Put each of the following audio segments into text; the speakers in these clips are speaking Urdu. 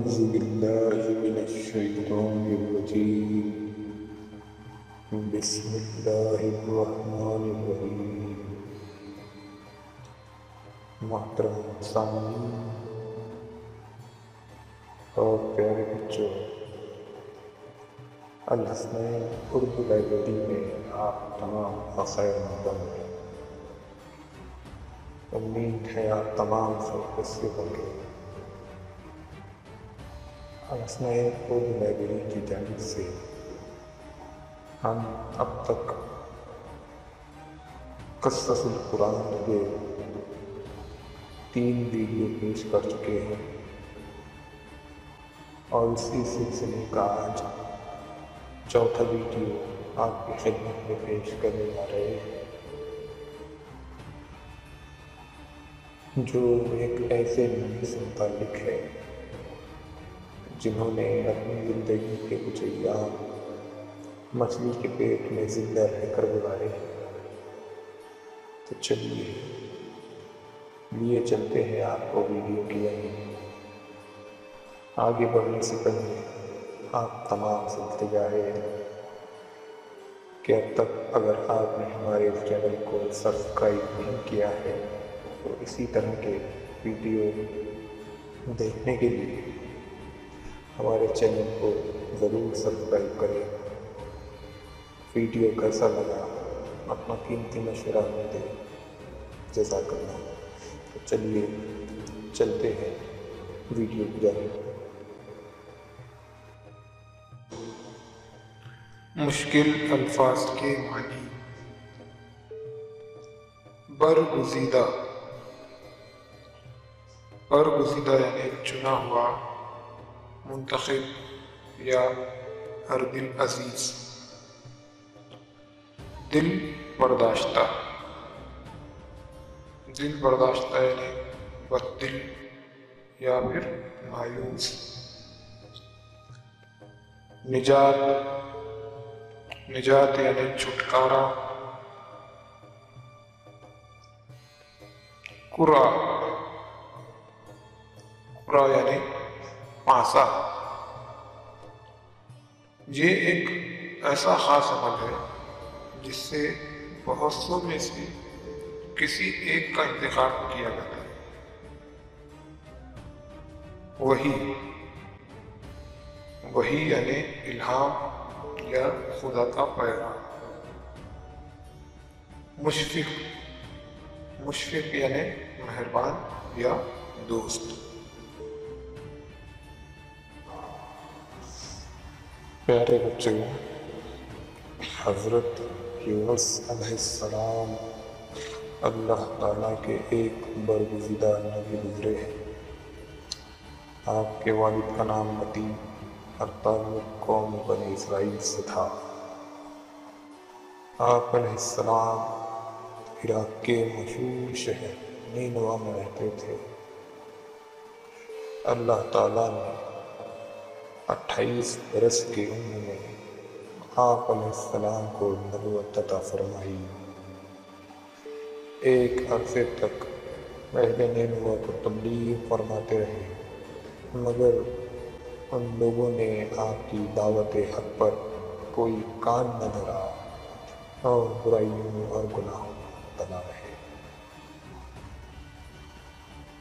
أعوذ بالله من الشيطان الرجيم بسم الله الرحمن الرحیم۔ محترم سامعین اور پیارے بچوں، الحسنین اردو لائبریری میں آپ تمام بخیر مقدم ہیں۔ امید ہے آپ تمام خیریت سے ہوں گے۔ الحسنین اردو لائبریری کی جانب سے ہم اب تک قصص القرآن کے 3 ویڈیو پیش کر چکے ہیں، اور اسی سلسلے کا آج چوتھا ویڈیو آپ کی خدمت میں پیش کرنے جا رہے ہیں، جو ایک ایسے نبی سے متعلق ہے جنہوں نے اپنی زندگی کے کچھ ایام مچھلی کے پیٹ میں زندہ رہ کر گزارے ہیں۔ تو چلیے لیے چلتے ہیں آپ کو ویڈیو کی آگے بڑھنے سے پہلے آپ تمام سے التجا ہے کہ اب تک اگر آپ نے ہمارے چینل کو سبسکرائب نہیں کیا ہے تو اسی طرح کے ویڈیو دیکھنے کے لیے ہمارے چینل کو ضرور سبسکرائب کریں۔ ویڈیو کیسا لگا اپنا قیمتی مشورہ ہمیں دیں۔ جزاک اللہ۔ تو چلیے چلتے ہیں ویڈیو کی جانب۔ مشکل الفاظ کے معنی۔ برگزیدہ یعنی چنا ہوا، منتخب یا ہر دل عزیز۔ دل برداشتہ یعنی بددل یا پھر مایوس۔ نجات یعنی چھٹکارا۔ قرا یعنی پانسا۔ یہ ایک ایسا خاص عمل ہے جس سے بہت سو میں سے کسی ایک کا انتخاب کیا جاتا ہے۔ وحی یعنی الہام یا خدا کا پیغام۔ مشفق یعنی مہربان یا دوست۔ پیارے بچوں، حضرت یونس علیہ السلام اللہ تعالیٰ کے ایک برگزیدہ نبی گزرے ہیں۔ آپ کے والد کا نام متی اور تعلق قوم بنی اسرائیل سے تھا۔ آپ علیہ السلام عراق کے مشہور شہر نینوا میں رہتے تھے۔ اللہ تعالیٰ نے 28 برس کی عمر میں آپ علیہ السلام کو نبوت عطا فرمائی۔ ایک عرصے تک اہل نینوا کو تبلیغ فرماتے رہے، مگر ان لوگوں نے آپ کی دعوت حق پر کوئی کان نہ دھرا اور برائیوں اور گناہوں میں مبتلا رہے۔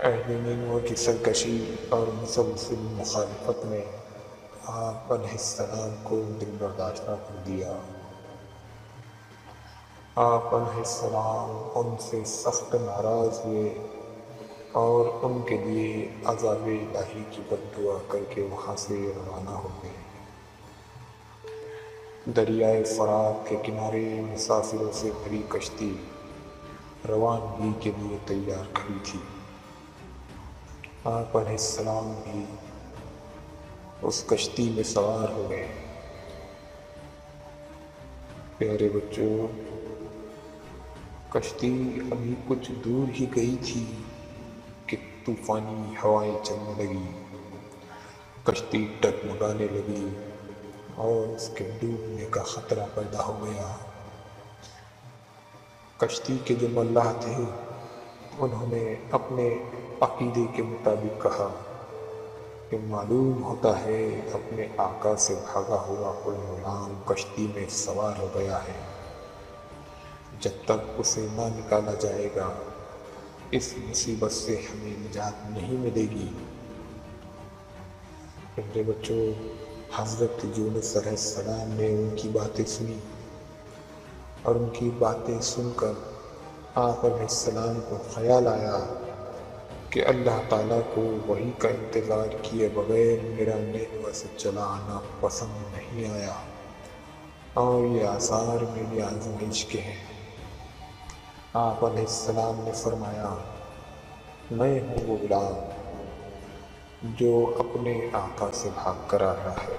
اہل نینوا کی سرکشی اور مسلسل مخالفت نے آپ علیہ السلام کو دل برداشتہ کر دیا۔ آپ علیہ السلام ان سے سخت ناراض ہوئے اور ان کے لیے عذاب الہی کی بد دعا کر کے وہاں سے روانہ ہو گئے۔ دریائے فرات کے کنارے مسافروں سے بھری کشتی روانگی کے لیے تیار کھڑی تھی۔ آپ علیہ السلام بھی اس کشتی میں سوار ہو گئے۔ پیارے بچوں، کشتی ابھی کچھ دور ہی گئی تھی کہ طوفانی ہوائیں چلنے لگی، کشتی ڈگمگانے لگی اور اس کے ڈوبنے کا خطرہ پیدا ہو گیا۔ کشتی کے جو ملاح تھے انہوں نے اپنے عقیدے کے مطابق کہا کہ معلوم ہوتا ہے اپنے آقا سے بھاگا ہوا کوئی غلام کشتی میں سوار ہو گیا ہے، جب تک اسے نہ نکالا جائے گا اس مصیبت سے ہمیں نجات نہیں ملے گی۔ میرے بچوں، حضرت یونس علیہ السلام نے ان کی باتیں سنی، اور ان کی باتیں سن کر آپ علیہ السلام کو خیال آیا کہ اللہ تعالیٰ کو وحی کا انتظار کیے بغیر میرا نیٹوا سے چلا آنا پسند نہیں آیا، اور یہ آثار میری آزمائش کے ہیں۔ آپ علیہ السلام نے فرمایا، میں ہوں وہ غلام جو اپنے آقا سے بھاگ کر آ رہا ہے،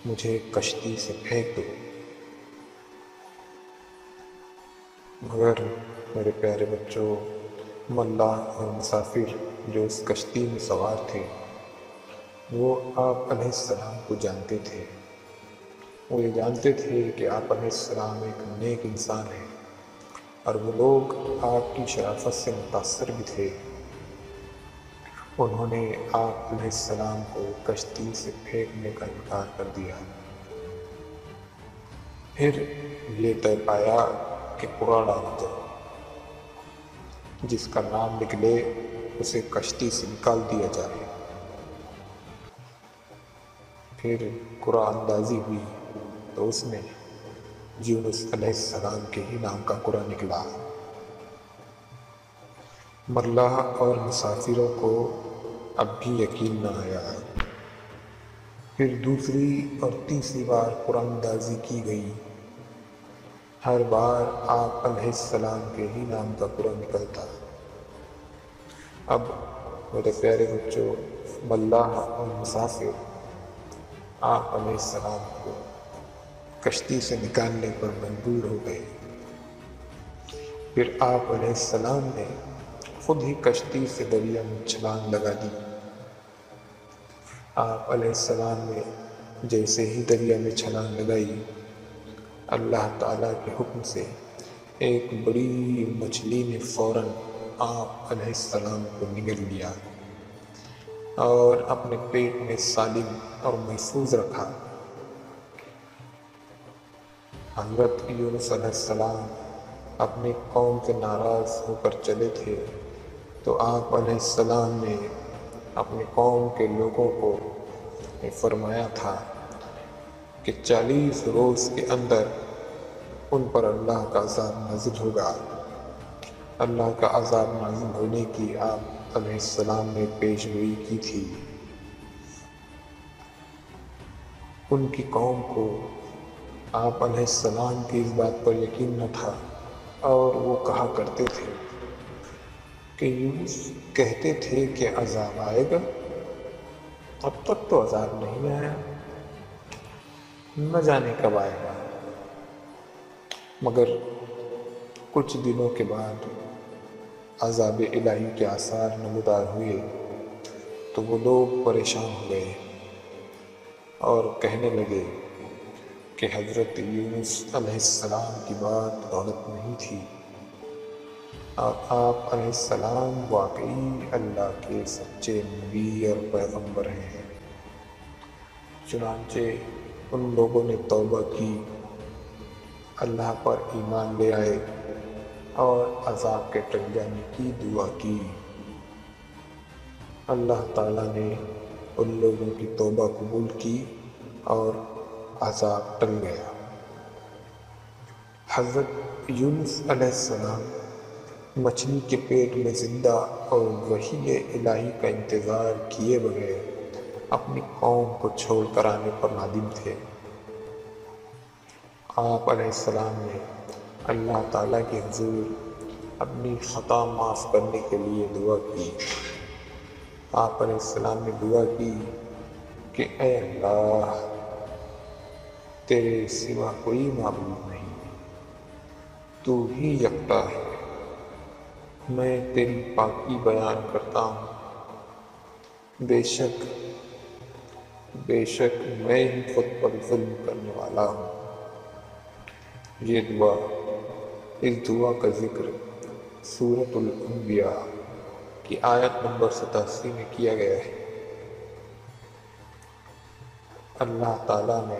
مجھے کشتی سے پھینک دو۔ مگر میرے پیارے بچوں، ملاح اور مسافر جو اس کشتی میں سوار تھے وہ آپ علیہ السلام کو جانتے تھے۔ وہ یہ جانتے تھے کہ آپ علیہ السلام ایک نیک انسان ہیں، اور وہ لوگ آپ کی شرافت سے متاثر بھی تھے۔ انہوں نے آپ علیہ السلام کو کشتی سے پھینکنے کا انکار کر دیا۔ پھر یہ طے پایا کہ کوڑا ڈالا جائے، جس کا نام نکلے اسے کشتی سے نکال دیا جائے۔ پھر قرآن اندازی ہوئی تو اس میں یونس علیہ السلام کے ہی نام کا قرآن نکلا۔ ملاح اور مسافروں کو اب بھی یقین نہ آیا۔ پھر دوسری اور تیسری بار قرآن اندازی کی گئی، ہر بار آپ علیہ السلام کے ہی نام کا قرآن نکلتا۔ اب میرے پیارے بچوں، ملاح اور مسافر آپ علیہ السلام کو کشتی سے نکالنے پر مجبور ہو گئے۔ پھر آپ علیہ السلام نے خود ہی کشتی سے دریا میں چھلانگ لگا دی۔ آپ علیہ السلام نے جیسے ہی دریا میں چھلانگ لگائی، اللہ تعالیٰ کے حکم سے ایک بڑی مچھلی نے فوراً آپ علیہ السلام کو نگل لیا اور اپنے پیٹ میں سالم اور محفوظ رکھا۔ حضرت یونس علیہ السلام اپنی قوم سے ناراض ہو کر چلے تھے، تو آپ علیہ السلام نے اپنی قوم کے لوگوں کو فرمایا تھا کہ 40 روز کے اندر ان پر اللہ کا عذاب نازل ہوگا۔ اللہ کا عذاب نازل ہونے کی آپ علیہ السلام نے پیش گوئی کی تھی۔ ان کی قوم کو آپ علیہ السلام کی اس بات پر یقین نہ تھا، اور وہ کہا کرتے تھے کہ یونس کہتے تھے کہ عذاب آئے گا، اب تک تو عذاب نہیں آیا، نہ جانے کب آئے گا۔ مگر کچھ دنوں کے بعد عذاب الہی کے آثار نمودار ہوئے تو وہ لوگ پریشان ہو گئے اور کہنے لگے کہ حضرت یونس علیہ السلام کی بات غلط نہیں تھی، اور آپ علیہ السلام واقعی اللہ کے سچے نبی اور پیغمبر ہیں۔ چنانچہ ان لوگوں نے توبہ کی، اللہ پر ایمان لے آئے اور عذاب کے ٹل جانے کی دعا کی۔ اللہ تعالیٰ نے ان لوگوں کی توبہ قبول کی اور عذاب ٹل گیا۔ حضرت یونس علیہ السلام مچھلی کے پیٹ میں زندہ اور وحی الہی کا انتظار کیے بغیر اپنی قوم کو چھوڑ کر آنے پر نادم تھے۔ آپ علیہ السلام نے اللہ تعالیٰ کے حضور اپنی خطا معاف کرنے کے لیے دعا کی۔ آپ علیہ السلام نے دعا کی کہ اے اللہ، تیرے سوا کوئی معبود نہیں، تو ہی یکتا ہے، میں تیری پاکی بیان کرتا ہوں، بے شک میں ہی خود پر ظلم کرنے والا ہوں۔ اس دعا کا ذکر سورۃ الانبیاء کی آیت نمبر 87 میں کیا گیا ہے۔ اللہ تعالیٰ نے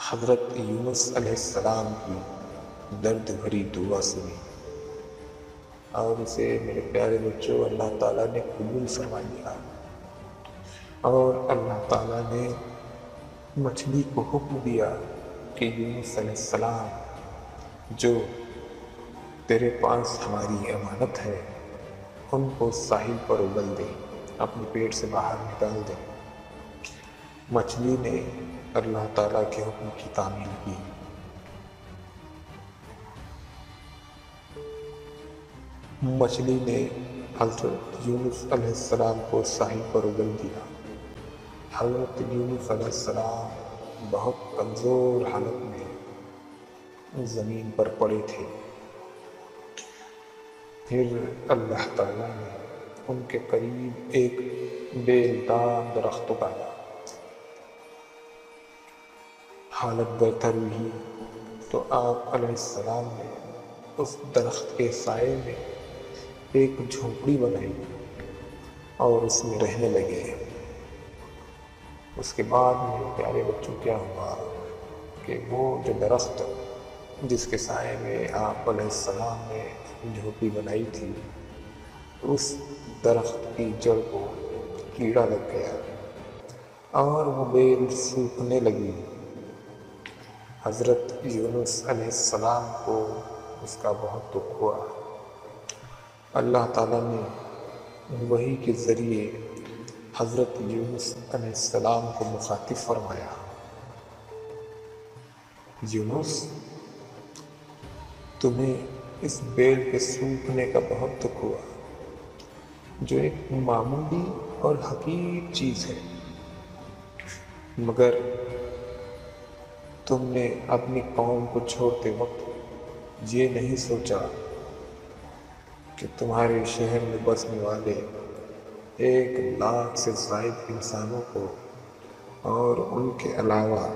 حضرت یونس علیہ السلام کی درد بھری دعا سنی اور اسے میرے پیارے بچوں اللہ تعالیٰ نے قبول فرما لیا، اور اللہ تعالیٰ نے مچھلی کو حکم دیا کہ یونس علیہ السلام جو تیرے پاس ہماری امانت ہے ان کو ساحل پر اگل دے، اپنے پیٹ سے باہر نکال دے۔ مچھلی نے اللہ تعالیٰ کے حکم کی تعمیل کی۔ مچھلی نے حضرت یونس علیہ السلام کو ساحل پر اگل دیا۔ حضرت یونس علیہ السلام بہت کمزور حالت میں زمین پر پڑے تھے۔ پھر اللہ تعالیٰ نے ان کے قریب ایک بیلدار درخت اگایا۔ حالت بہتر ہوئی تو آپ علیہ السلام نے اس درخت کے سائے میں ایک جھونپڑی بنائی اور اس میں رہنے لگے۔ اس کے بعد میرے پیارے بچوں کیا ہوا کہ وہ جو درخت جس کے سائے میں آپ علیہ السلام نے جھونپڑی بنائی تھی، اس درخت کی جڑ کو کیڑا لگ گیا اور وہ بیل سوکھنے لگی۔ حضرت یونس علیہ السلام کو اس کا بہت دکھ ہوا۔ اللہ تعالیٰ نے وحی کے ذریعے حضرت یونس علیہ السلام کو مخاطب فرمایا، یونس، تمہیں اس بیل کے سوکھنے کا بہت دکھ ہوا، جو ایک معمولی اور حقیر چیز ہے، مگر تم نے اپنی قوم کو چھوڑتے وقت یہ نہیں سوچا کہ تمہارے شہر میں بسنے والے 1,00,000 سے زائد انسانوں کو اور ان کے علاوہ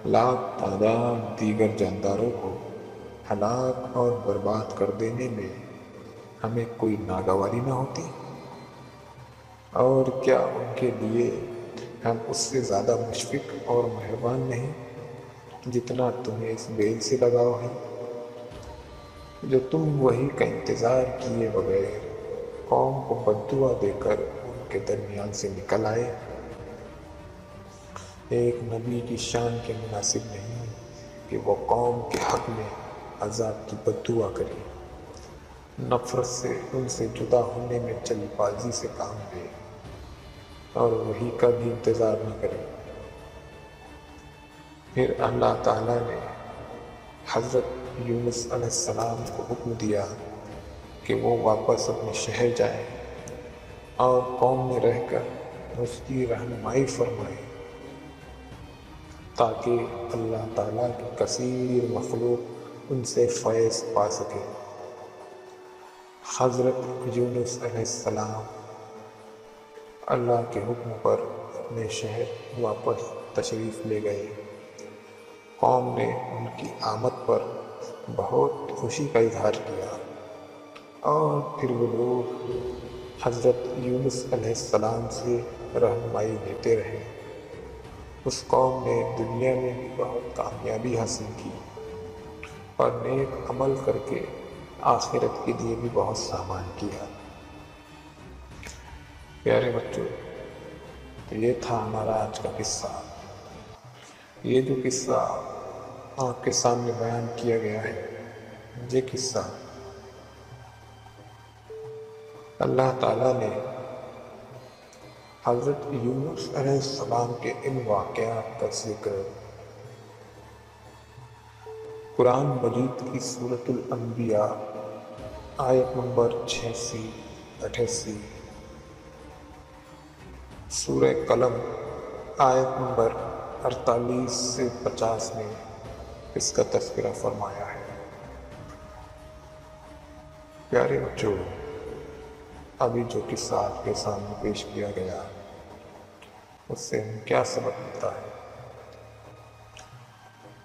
لاکھ تعداد دیگر جانداروں کو ہلاک اور برباد کر دینے میں ہمیں کوئی ناگواری نہ ہوتی، اور کیا ان کے لیے ہم اس سے زیادہ مشفق اور مہربان نہیں جتنا تمہیں اس بیل سے لگاؤ ہے، جو تم وحی کا انتظار کیے بغیر قوم کو بددعا دے کر ان کے درمیان سے نکل آئے۔ ایک نبی کی شان کے مناسب نہیں کہ وہ قوم کے حق میں عذاب کی بددعا کرے، نفرت سے ان سے جدا ہونے میں جلد بازی سے کام لے اور وحی کا بھی انتظار نہ کرے۔ پھر اللہ تعالیٰ نے حضرت یونس علیہ السلام کو حکم دیا کہ وہ واپس اپنے شہر جائیں اور قوم میں رہ کر اس کی رہنمائی فرمائیں تاکہ اللہ تعالیٰ کی کثیر مخلوق ان سے فیض پا سکے۔ حضرت یونس علیہ السلام اللہ کے حکم پر اپنے شہر واپس تشریف لے گئے۔ قوم نے ان کی آمد پر بہت خوشی کا اظہار کیا، اور پھر وہ لوگ حضرت یونس علیہ السلام سے رہنمائی لیتے رہے۔ اس قوم نے دنیا میں بھی بہت کامیابی حاصل کی اور نیک عمل کر کے آخرت کے لیے بھی بہت سامان کیا۔ پیارے بچوں، یہ تھا ہمارا آج کا قصہ۔ یہ جو قصہ آپ کے سامنے بیان کیا گیا ہے، یہ قصہ اللہ تعالیٰ نے حضرت یونس علیہ السلام کے ان واقعات کا ذکر قرآن مجید کی سورۃ الانبیاء آیت نمبر 86-88، سورہ قلم آیت نمبر 48 سے 50 میں اس کا تذکرہ فرمایا ہے۔ پیارے بچوں، ابھی جو قصہ آپ کے سامنے پیش کیا گیا، اس سے ہمیں کیا سبق ملتا ہے؟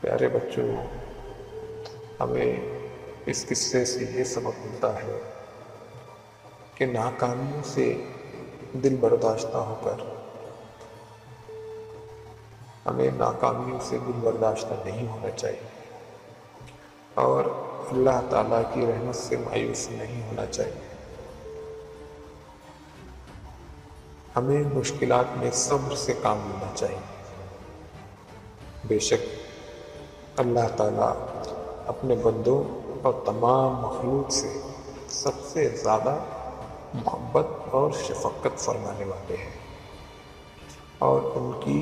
پیارے بچوں، ہمیں اس قصے سے یہ سبق ملتا ہے کہ ناکامیوں سے دل برداشتہ ہو کر ہمیں ناکامیوں سے دل برداشتہ نہیں ہونا چاہیے اور اللہ تعالیٰ کی رحمت سے مایوس نہیں ہونا چاہیے۔ ہمیں مشکلات میں صبر سے کام لینا چاہیے۔ بے شک اللہ تعالیٰ اپنے بندوں اور تمام مخلوق سے سب سے زیادہ محبت اور شفقت فرمانے والے ہیں، اور ان کی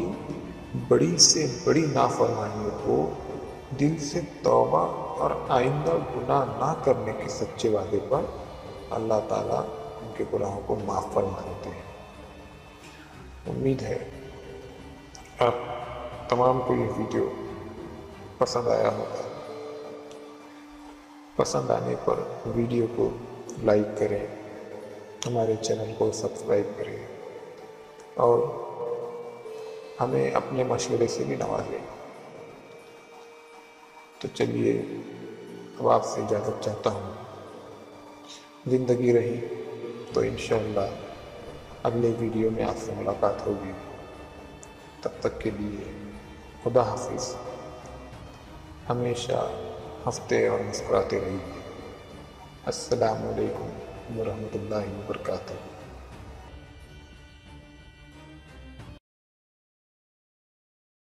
بڑی سے بڑی نافرمانیوں کو دل سے توبہ اور آئندہ گناہ نہ کرنے کے سچے وعدے پر اللہ تعالیٰ ان کے گناہوں کو معاف فرما دیتے ہیں۔ امید ہے آپ تمام کو یہ ویڈیو پسند آیا ہوگا۔ پسند آنے پر ویڈیو کو لائک کریں، ہمارے چینل کو سبسکرائب کریں اور ہمیں اپنے مشورے سے بھی نوازیں۔ تو چلیے اب آپ سے اجازت چاہتا ہوں۔ زندگی رہی تو انشاءاللہ اگلے ویڈیو میں آپ سے ملاقات ہوگی۔ تب تک کے لیے خدا حافظ۔ ہمیشہ ہنستے اور مسکراتے رہیے۔ السلام علیکم ورحمۃ اللہ وبرکاتہ۔